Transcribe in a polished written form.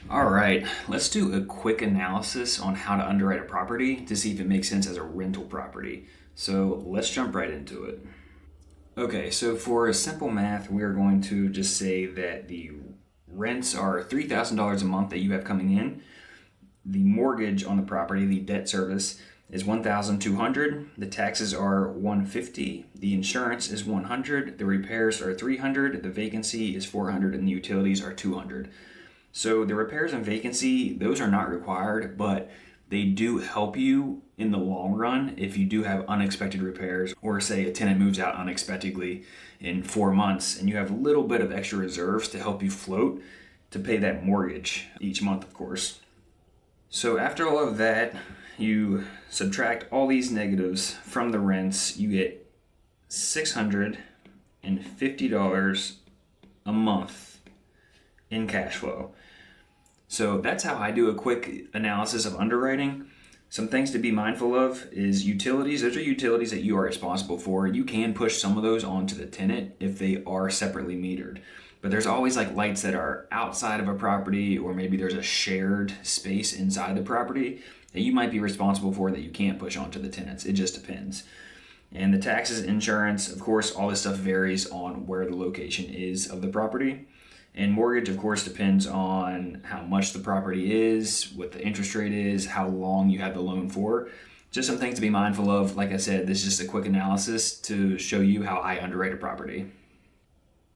All right, let's do a quick analysis on how to underwrite a property to see if it makes sense as a rental property. So let's jump right into it. Okay, so for simple math, we are going to just say that the rents are $3,000 a month that you have coming in. The mortgage on the property, the debt service, is 1,200. The taxes are 150. The insurance is 100. The repairs are 300. The vacancy is 400, and the utilities are 200. So the repairs and vacancy, those are not required, but they do help you in the long run if you do have unexpected repairs, or say a tenant moves out unexpectedly in 4 months and you have a little bit of extra reserves to help you float to pay that mortgage each month, of course. So after all of that, you subtract all these negatives from the rents, you get $650 a month in cash flow. So that's how I do a quick analysis of underwriting. Some things to be mindful of is utilities. Those are utilities that you are responsible for. You can push some of those onto the tenant if they are separately metered. But there's always like lights that are outside of a property, or maybe there's a shared space inside the property that you might be responsible for that you can't push onto the tenants. It just depends. And the taxes, insurance, of course, all this stuff varies on where the location is of the property. And mortgage, of course, depends on how much the property is, what the interest rate is, how long you have the loan for. Just some things to be mindful of. Like I said, this is just a quick analysis to show you how I underwrite a property.